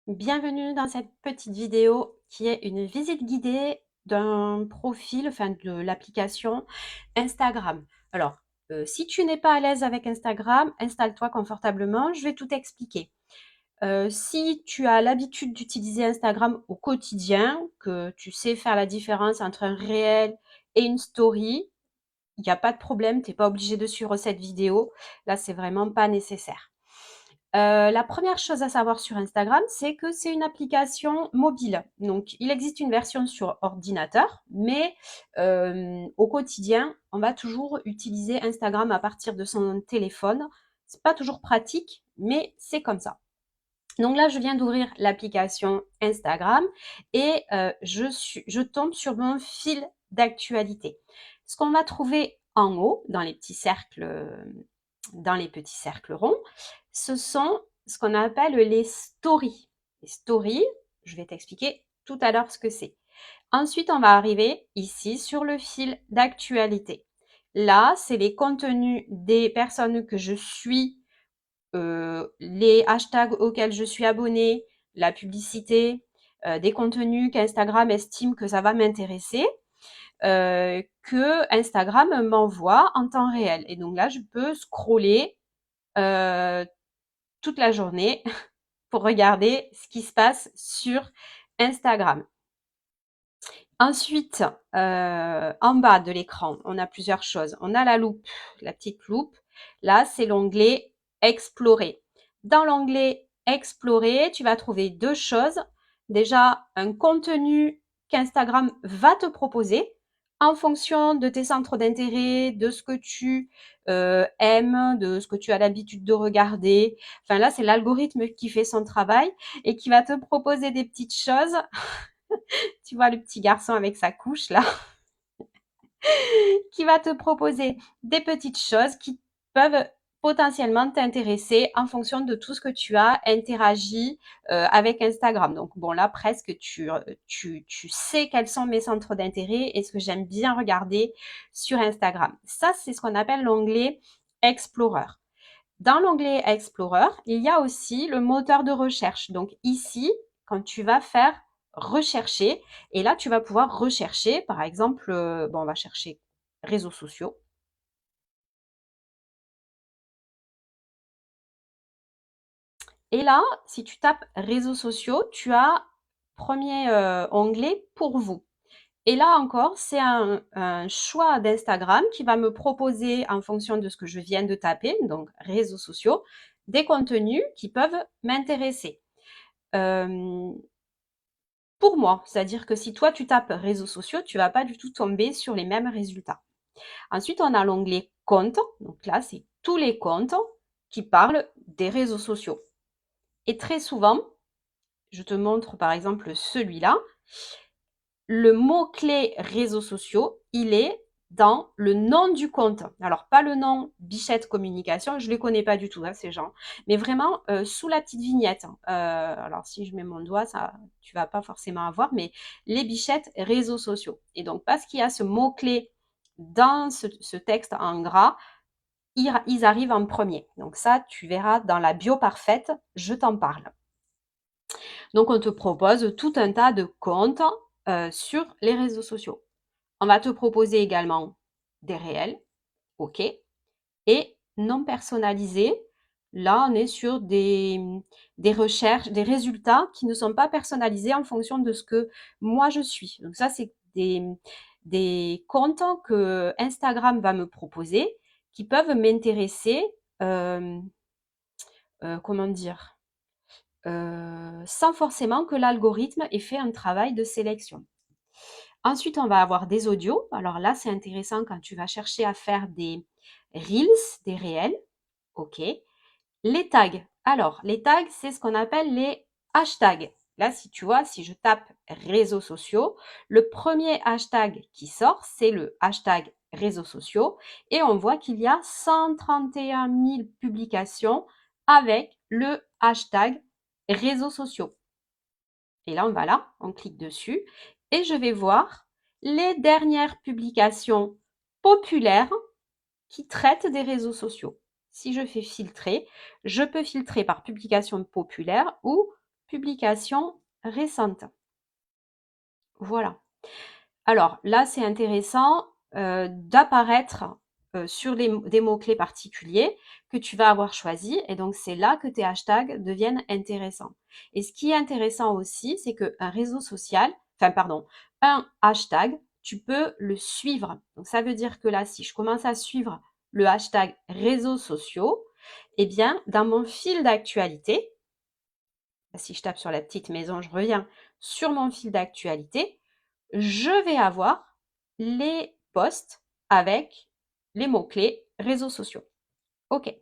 Bienvenue dans cette petite vidéo qui est une visite guidée d'un profil, enfin de l'application Instagram. Alors, si tu n'es pas à l'aise avec Instagram, installe-toi confortablement, je vais tout expliquer. Si tu as l'habitude d'utiliser Instagram au quotidien, que tu sais faire la différence entre un réel et une story, il n'y a pas de problème, tu n'es pas obligé de suivre cette vidéo. Là, c'est vraiment pas nécessaire. La première chose à savoir sur Instagram, c'est que c'est une application mobile. Donc, il existe une version sur ordinateur, mais au quotidien, on va toujours utiliser Instagram à partir de son téléphone. C'est pas toujours pratique, mais c'est comme ça. Donc là, je viens d'ouvrir l'application Instagram et je tombe sur mon fil d'actualité. Ce qu'on va trouver en haut, dans les petits cercles ronds, ce sont ce qu'on appelle les stories. Les stories, je vais t'expliquer tout à l'heure ce que c'est. Ensuite, on va arriver ici sur le fil d'actualité. Là, c'est les contenus des personnes que je suis, les hashtags auxquels je suis abonnée, la publicité, des contenus qu'Instagram estime que ça va m'intéresser, que Instagram m'envoie en temps réel. Et donc là, je peux scroller euh, toute la journée pour regarder ce qui se passe sur Instagram. Ensuite, en bas de l'écran, on a plusieurs choses. On a la loupe, la petite loupe. Là, c'est l'onglet Explorer. Dans l'onglet Explorer, tu vas trouver deux choses. Déjà, un contenu qu'Instagram va te proposer en fonction de tes centres d'intérêt, de ce que tu aimes, de ce que tu as l'habitude de regarder. Enfin là, c'est l'algorithme qui fait son travail et qui va te proposer des petites choses. Tu vois le petit garçon avec sa couche là, qui va te proposer des petites choses qui peuvent potentiellement t'intéresser en fonction de tout ce que tu as interagi avec Instagram. Donc bon là presque tu sais quels sont mes centres d'intérêt et ce que j'aime bien regarder sur Instagram. Ça c'est ce qu'on appelle l'onglet Explorer. Dans l'onglet Explorer, il y a aussi le moteur de recherche. Donc ici, quand tu vas faire rechercher, et là tu vas pouvoir rechercher, par exemple, bon, on va chercher réseaux sociaux. Et là, si tu tapes réseaux sociaux, tu as premier onglet pour vous. Et là encore, c'est un choix d'Instagram qui va me proposer, en fonction de ce que je viens de taper, donc réseaux sociaux, des contenus qui peuvent m'intéresser. Euh, pour moi, c'est-à-dire que si toi tu tapes réseaux sociaux, tu vas pas du tout tomber sur les mêmes résultats. Ensuite, on a l'onglet comptes. Donc là, c'est tous les comptes qui parlent des réseaux sociaux. Et très souvent, je te montre par exemple celui-là, le mot-clé réseaux sociaux, il est dans le nom du compte. Alors, pas le nom Bichette Communication, je ne les connais pas du tout, hein, ces gens, mais vraiment sous la petite vignette. Alors, si je mets mon doigt, ça, tu vas pas forcément avoir, mais les Bichettes réseaux sociaux. Et donc, parce qu'il y a ce mot-clé dans ce texte en gras, ils arrivent en premier. Donc ça, tu verras dans la bio parfaite, je t'en parle. Donc, on te propose tout un tas de comptes sur les réseaux sociaux. On va te proposer également des réels, ok, et non personnalisés. Là, on est sur des recherches, des résultats qui ne sont pas personnalisés en fonction de ce que moi je suis. Donc ça, c'est des comptes que Instagram va me proposer qui peuvent m'intéresser, euh, comment dire, sans forcément que l'algorithme ait fait un travail de sélection. Ensuite, on va avoir des audios. Alors là, c'est intéressant quand tu vas chercher à faire des reels, des réels. OK. Les tags. Alors, les tags, c'est ce qu'on appelle les hashtags. Là, si tu vois, si je tape réseaux sociaux, le premier hashtag qui sort, c'est le hashtag réseaux sociaux. Et on voit qu'il y a 131 000 publications avec le hashtag réseaux sociaux. Et là, on va là, on clique dessus et je vais voir les dernières publications populaires qui traitent des réseaux sociaux. Si je fais filtrer, je peux filtrer par publication populaire ou publications récentes. Voilà. Alors là, c'est intéressant d'apparaître sur des mots-clés particuliers que tu vas avoir choisis. Et donc, c'est là que tes hashtags deviennent intéressants. Et ce qui est intéressant aussi, c'est qu'un réseau social, enfin, pardon, un hashtag, tu peux le suivre. Donc, ça veut dire que là, si je commence à suivre le hashtag réseaux sociaux, eh bien, dans mon fil d'actualité, si je tape sur la petite maison, je reviens sur mon fil d'actualité, je vais avoir les posts avec les mots-clés réseaux sociaux. OK.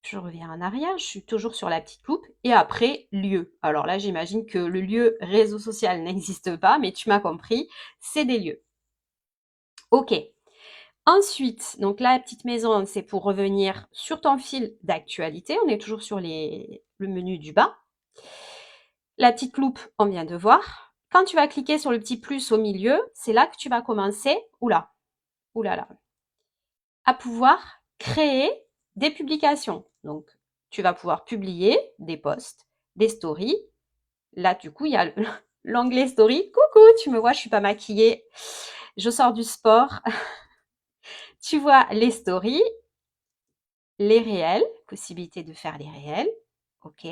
Je reviens en arrière, je suis toujours sur la petite loupe et après lieu. Alors là, j'imagine que le lieu réseau social n'existe pas, mais tu m'as compris, c'est des lieux. OK. Ensuite, donc la petite maison, c'est pour revenir sur ton fil d'actualité. On est toujours sur le menu du bas. La petite loupe, on vient de voir. Quand tu vas cliquer sur le petit plus au milieu, c'est là que tu vas commencer, oulala, à pouvoir créer des publications. Donc, tu vas pouvoir publier des posts, des stories. Là, du coup, il y a l'onglet story. Coucou, tu me vois, je suis pas maquillée. Je sors du sport. Tu vois les stories, les réels, possibilité de faire les réels. OK.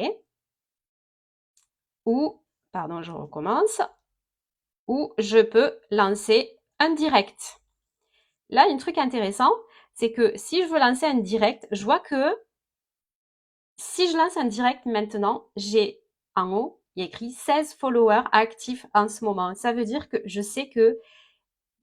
Ou, pardon, je recommence. Ou je peux lancer un direct. Là, un truc intéressant, c'est que si je veux lancer un direct, je vois que si je lance un direct maintenant, j'ai en haut, il y a écrit 16 followers actifs en ce moment. Ça veut dire que je sais que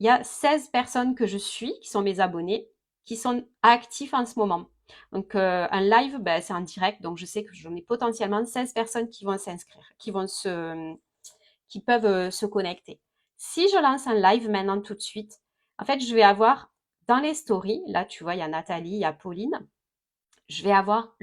il y a 16 personnes que je suis, qui sont mes abonnés, qui sont actifs en ce moment. Donc un live, ben, c'est un direct, donc je sais que j'en ai potentiellement 16 personnes qui vont s'inscrire, qui peuvent se connecter. Si je lance un live maintenant tout de suite, en fait, je vais avoir dans les stories, là tu vois, il y a Nathalie, il y a Pauline, je vais avoir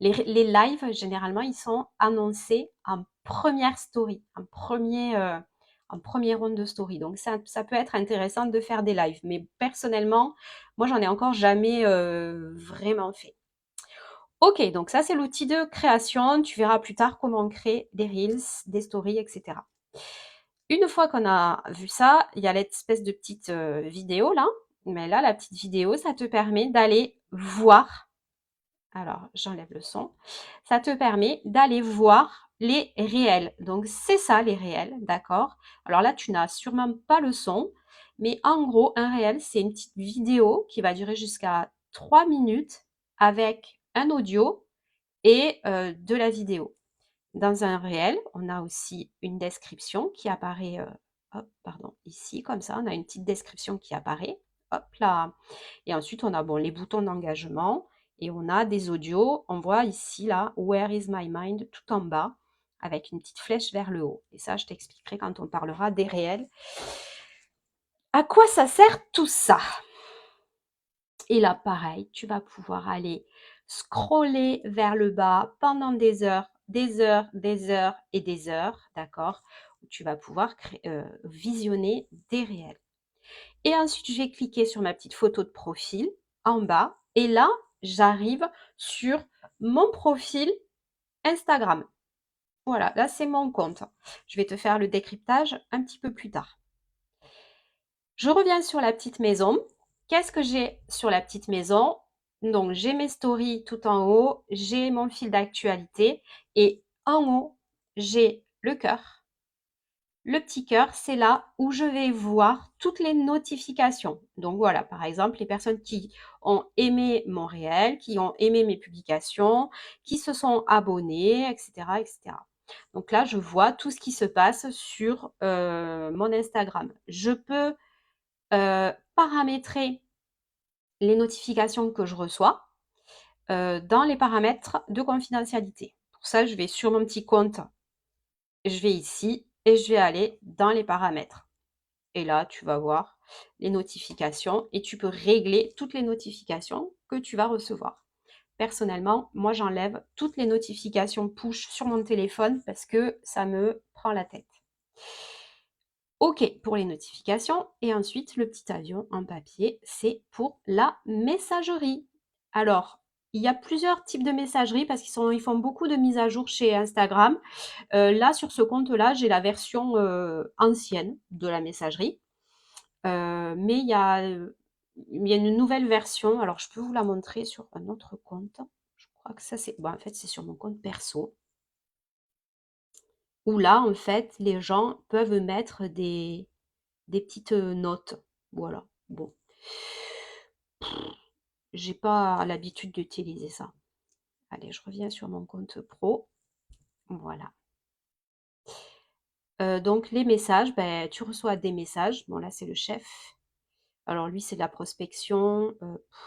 les lives, généralement, ils sont annoncés en première story, en premier round de story. Donc ça peut être intéressant de faire des lives. Mais personnellement, moi, j'en ai encore jamais vraiment fait. Ok, donc ça, c'est l'outil de création. Tu verras plus tard comment on crée des reels, des stories, etc. Une fois qu'on a vu ça, il y a l'espèce de petite vidéo là. Mais là, la petite vidéo, ça te permet d'aller voir. Alors, j'enlève le son. Ça te permet d'aller voir les réels. Donc, c'est ça, les réels, d'accord? Alors là, tu n'as sûrement pas le son, mais en gros, un réel, c'est une petite vidéo qui va durer jusqu'à 3 minutes avec un audio et de la vidéo. Dans un réel, on a aussi une description qui apparaît, hop, pardon, ici, comme ça, on a une petite description qui apparaît. Hop là. Et ensuite, on a bon, les boutons d'engagement et on a des audios. On voit ici, là, Where is my mind, tout en bas, avec une petite flèche vers le haut. Et ça, je t'expliquerai quand on parlera des réels. À quoi ça sert tout ça? Et là, pareil, tu vas pouvoir aller scroller vers le bas pendant des heures, des heures, des heures et des heures, d'accord? Où tu vas pouvoir visionner des réels. Et ensuite, je vais cliquer sur ma petite photo de profil en bas. Et là, j'arrive sur mon profil Instagram. Voilà, là, c'est mon compte. Je vais te faire le décryptage un petit peu plus tard. Je reviens sur la petite maison. Qu'est-ce que j'ai sur la petite maison? Donc, j'ai mes stories tout en haut, j'ai mon fil d'actualité et en haut, j'ai le cœur. Le petit cœur, c'est là où je vais voir toutes les notifications. Donc voilà, par exemple, les personnes qui ont aimé mon réel, qui ont aimé mes publications, qui se sont abonnées, etc., etc. Donc là, je vois tout ce qui se passe sur mon Instagram. Je peux paramétrer les notifications que je reçois dans les paramètres de confidentialité. Pour ça, je vais sur mon petit compte, je vais ici et je vais aller dans les paramètres. Et là, tu vas voir les notifications et tu peux régler toutes les notifications que tu vas recevoir. Personnellement, moi, j'enlève toutes les notifications push sur mon téléphone parce que ça me prend la tête. OK pour les notifications et ensuite le petit avion en papier, c'est pour la messagerie. Alors, il y a plusieurs types de messagerie parce ils font beaucoup de mises à jour chez Instagram. Là, sur ce compte-là, j'ai la version ancienne de la messagerie. Mais il y a une nouvelle version. Alors, je peux vous la montrer sur un autre compte. Je crois que ça, c'est... Bon, en fait, c'est sur mon compte perso. Où là, en fait, les gens peuvent mettre des petites notes. Voilà. Bon. J'ai pas l'habitude d'utiliser ça. Allez, je reviens sur mon compte pro. Voilà. Donc les messages, ben, tu reçois des messages. Bon là, c'est le chef. Alors lui, c'est de la prospection.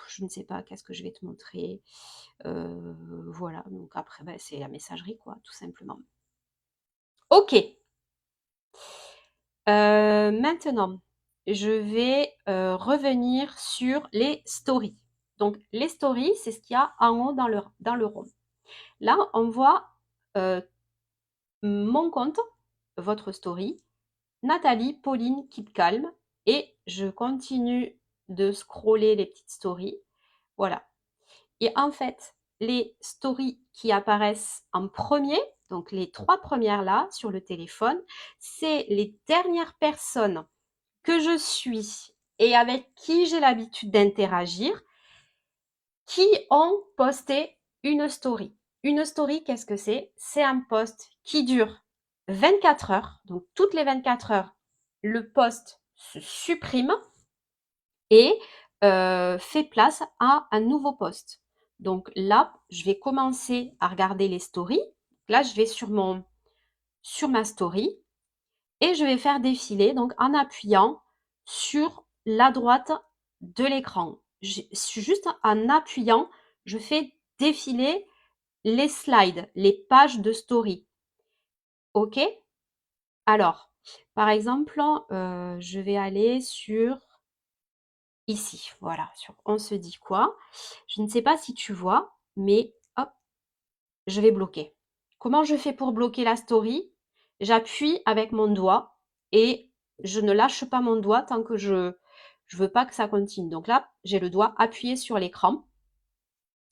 Je ne sais pas, qu'est-ce que je vais te montrer? Voilà, donc après, ben, c'est la messagerie, quoi, tout simplement. OK. Maintenant, je vais revenir sur les stories. Donc les stories, c'est ce qu'il y a en haut dans le rond. Là, on voit mon compte, votre story, Nathalie, Pauline, Keep Calm, et je continue de scroller les petites stories. Voilà. Et en fait, les stories qui apparaissent en premier, donc les 3 premières là sur le téléphone, c'est les dernières personnes que je suis et avec qui j'ai l'habitude d'interagir qui ont posté une story. Une story, qu'est-ce que c'est? C'est un post qui dure 24 heures. Donc toutes les 24 heures, le post se supprime et fait place à un nouveau post. Donc là, je vais commencer à regarder les stories. Là, je vais sur ma story et je vais faire défiler donc en appuyant sur la droite de l'écran. Juste en appuyant, je fais défiler les slides, les pages de story. OK? Alors, par exemple, je vais aller sur ici, voilà, sur on se dit quoi. Je ne sais pas si tu vois, mais hop, je vais bloquer. Comment je fais pour bloquer la story? J'appuie avec mon doigt et je ne lâche pas mon doigt tant que je veux pas que ça continue. Donc là, j'ai le doigt appuyé sur l'écran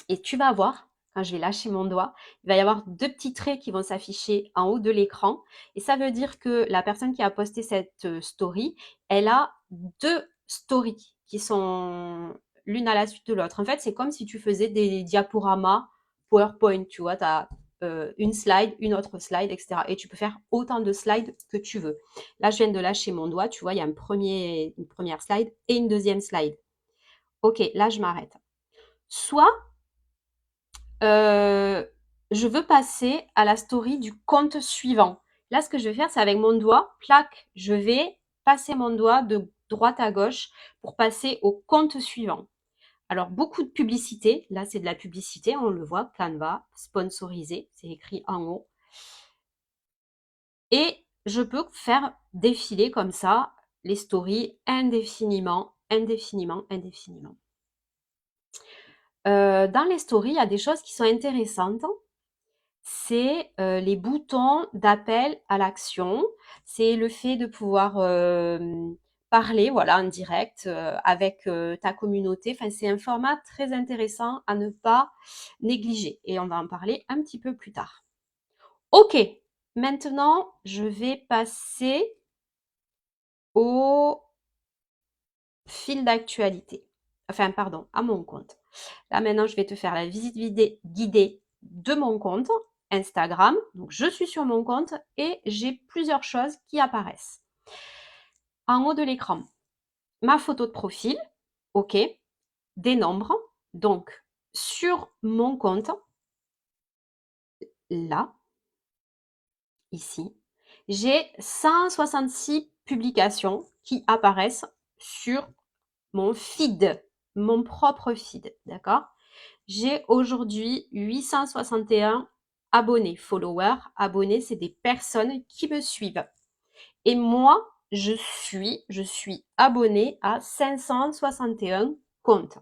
et tu vas voir, quand je vais lâcher mon doigt, il va y avoir 2 petits traits qui vont s'afficher en haut de l'écran et ça veut dire que la personne qui a posté cette story, elle a 2 stories qui sont l'une à la suite de l'autre. En fait, c'est comme si tu faisais des diaporamas PowerPoint, tu vois, tu as une slide, une autre slide, etc. Et tu peux faire autant de slides que tu veux. Là, je viens de lâcher mon doigt, tu vois, il y a une première slide et une deuxième slide. Ok, là, je m'arrête. Soit je veux passer à la story du compte suivant. Là, ce que je vais faire, c'est avec mon doigt, plaque, je vais passer mon doigt de droite à gauche pour passer au compte suivant. Alors, beaucoup de publicité. Là, c'est de la publicité, on le voit, Canva, sponsorisé, c'est écrit en haut. Et je peux faire défiler comme ça les stories indéfiniment, indéfiniment, indéfiniment. Dans les stories, il y a des choses qui sont intéressantes. C'est les boutons d'appel à l'action. C'est le fait de pouvoir parler, voilà, en direct avec ta communauté. Enfin, c'est un format très intéressant à ne pas négliger. Et on va en parler un petit peu plus tard. Ok, maintenant, je vais passer au fil d'actualité. Enfin, pardon, à mon compte. Là, maintenant, je vais te faire la visite guidée de mon compte Instagram. Donc, je suis sur mon compte et j'ai plusieurs choses qui apparaissent. En haut de l'écran, ma photo de profil, OK, des nombres. Donc, sur mon compte, là, ici, j'ai 166 publications qui apparaissent sur mon feed, mon propre feed, d'accord? J'ai aujourd'hui 861 abonnés, followers. Abonnés, c'est des personnes qui me suivent. Et moi, je suis abonnée à 561 comptes.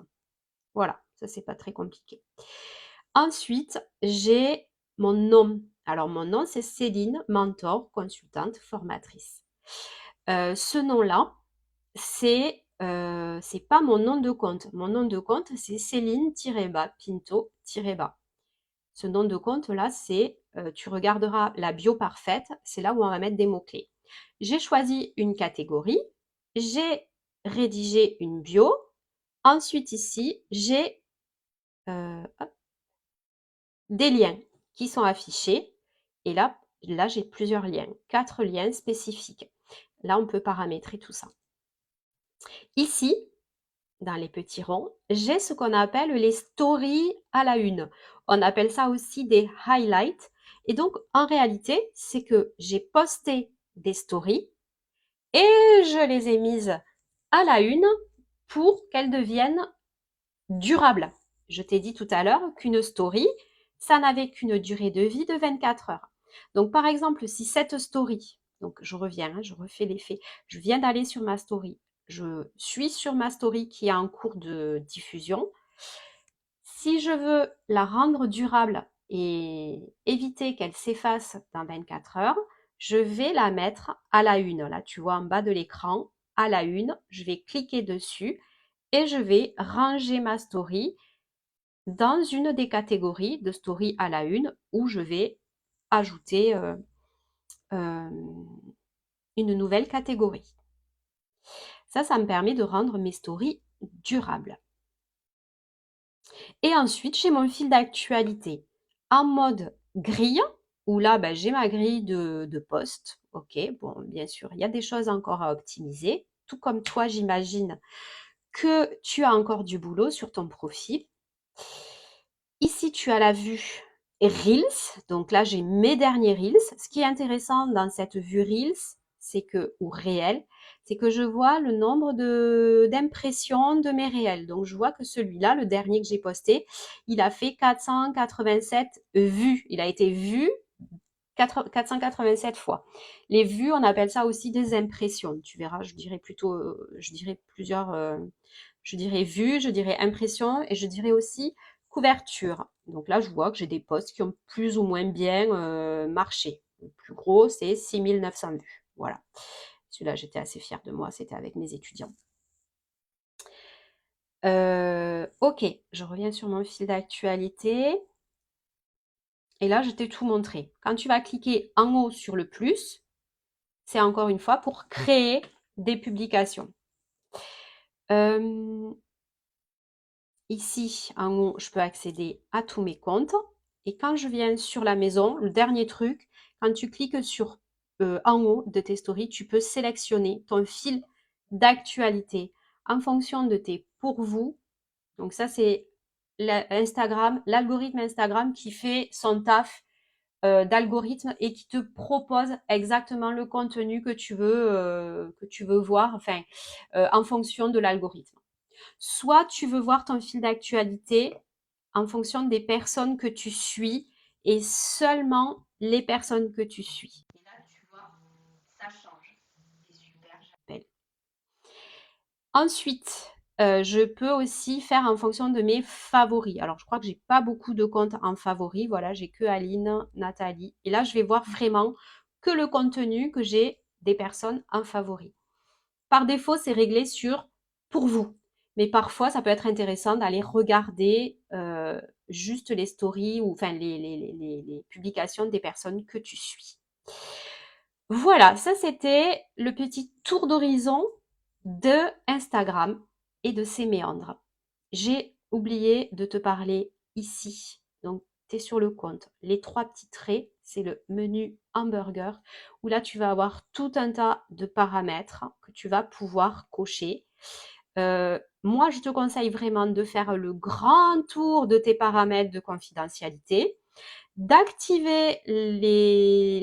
Voilà, ça c'est pas très compliqué. Ensuite, j'ai mon nom. Alors mon nom, c'est Céline, mentor, consultante, formatrice. Ce nom-là, c'est pas mon nom de compte. Mon nom de compte, c'est Céline-Pinto- -bas. Ce nom de compte là, c'est, tu regarderas la bio parfaite, c'est là où on va mettre des mots-clés. J'ai choisi une catégorie, j'ai rédigé une bio. Ensuite ici, j'ai des liens qui sont affichés. Et là j'ai plusieurs liens, 4 liens spécifiques. Là, on peut paramétrer tout ça. Ici, dans les petits ronds, j'ai ce qu'on appelle les stories à la une. On appelle ça aussi des highlights. Et donc, en réalité, c'est que j'ai posté des stories et je les ai mises à la une pour qu'elles deviennent durables. Je t'ai dit tout à l'heure qu'une story, ça n'avait qu'une durée de vie de 24 heures. Donc, par exemple, si cette story, donc je reviens, je refais l'effet, je viens d'aller sur ma story, je suis sur ma story qui est en cours de diffusion. Si je veux la rendre durable et éviter qu'elle s'efface dans 24 heures, je vais la mettre à la une. Là, tu vois en bas de l'écran, à la une, je vais cliquer dessus et je vais ranger ma story dans une des catégories de story à la une où je vais ajouter euh, une nouvelle catégorie. Ça me permet de rendre mes stories durables. Et ensuite, j'ai mon fil d'actualité en mode grille, où là, j'ai ma grille de posts. Ok, bon, bien sûr, il y a des choses encore à optimiser. Tout comme toi, j'imagine que tu as encore du boulot sur ton profil. Ici, tu as la vue Reels. Donc là, j'ai mes derniers Reels. Ce qui est intéressant dans cette vue Reels, c'est que, ou réel, c'est que je vois le nombre d'impressions de mes réels. Donc, je vois que celui-là, le dernier que j'ai posté, il a fait 487 vues. Il a été vu 487 fois. Les vues, on appelle ça aussi des impressions. Tu verras, je dirais plutôt, je dirais plusieurs, je dirais vues, je dirais impressions et je dirais aussi couverture. Donc là, je vois que j'ai des posts qui ont plus ou moins bien marché. Le plus gros, c'est 6900 vues. Voilà. Celui-là, j'étais assez fière de moi, c'était avec mes étudiants. Ok, je reviens sur mon fil d'actualité. Et là, je t'ai tout montré. Quand tu vas cliquer en haut sur le plus, c'est encore une fois pour créer des publications. Ici, en haut, je peux accéder à tous mes comptes. Et quand je viens sur la maison, le dernier truc, quand tu cliques sur en haut de tes stories, tu peux sélectionner ton fil d'actualité en fonction de tes pour vous. Donc ça, c'est l'algorithme Instagram qui fait son taf d'algorithme et qui te propose exactement le contenu que tu veux voir, enfin, en fonction de l'algorithme. Soit tu veux voir ton fil d'actualité en fonction des personnes que tu suis et seulement les personnes que tu suis. Et là, tu vois, ça change. C'est super, j'appelle. Ensuite, je peux aussi faire en fonction de mes favoris. Alors, je crois que j'ai pas beaucoup de comptes en favoris. Voilà, j'ai que Aline, Nathalie. Et là, je vais voir vraiment que le contenu que j'ai des personnes en favoris. Par défaut, c'est réglé sur pour vous. Mais parfois, ça peut être intéressant d'aller regarder juste les stories ou enfin les publications des personnes que tu suis. Voilà, ça c'était le petit tour d'horizon de Instagram et de ses méandres. J'ai oublié de te parler ici. Donc, tu es sur le compte. Les 3 petits traits, c'est le menu hamburger où là, tu vas avoir tout un tas de paramètres que tu vas pouvoir cocher. Moi, je te conseille vraiment de faire le grand tour de tes paramètres de confidentialité, d'activer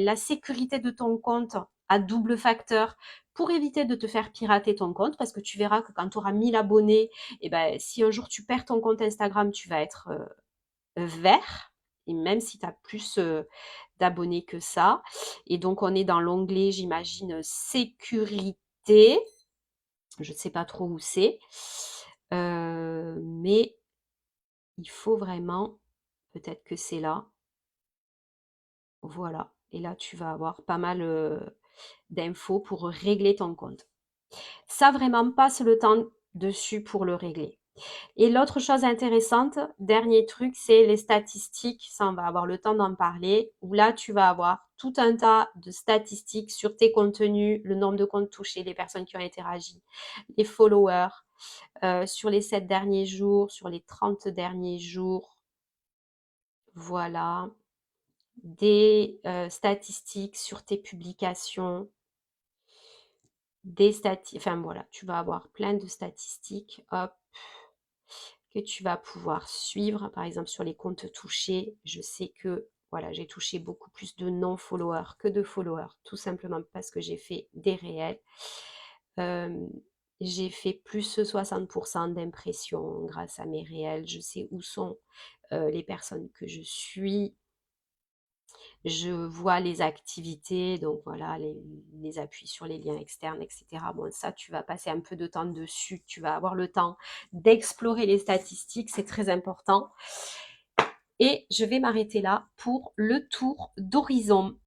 la sécurité de ton compte à double facteur pour éviter de te faire pirater ton compte, parce que tu verras que quand tu auras 1000 abonnés, et ben, si un jour tu perds ton compte Instagram, tu vas être vert, et même si tu as plus d'abonnés que ça. Et donc, on est dans l'onglet, j'imagine, sécurité. Je ne sais pas trop où c'est. Mais il faut vraiment, peut-être que c'est là. Voilà. Et là, tu vas avoir pas mal d'infos pour régler ton compte. Ça, vraiment, passe le temps dessus pour le régler. Et l'autre chose intéressante, dernier truc, c'est les statistiques. Ça, on va avoir le temps d'en parler. Où là, tu vas avoir tout un tas de statistiques sur tes contenus, le nombre de comptes touchés, les personnes qui ont interagi, les followers, sur les 7 derniers jours, sur les 30 derniers jours. Voilà. Des statistiques sur tes publications, des statistiques, enfin voilà, tu vas avoir plein de statistiques, hop, que tu vas pouvoir suivre. Par exemple, sur les comptes touchés, je sais que voilà, j'ai touché beaucoup plus de non-followers que de followers, tout simplement parce que j'ai fait des réels. Euh, j'ai fait plus 60% d'impressions grâce à mes réels. Je sais où sont les personnes que je suis. Je vois les activités, donc voilà, les appuis sur les liens externes, etc. Bon, ça, tu vas passer un peu de temps dessus. Tu vas avoir le temps d'explorer les statistiques, c'est très important. Et je vais m'arrêter là pour le tour d'horizon.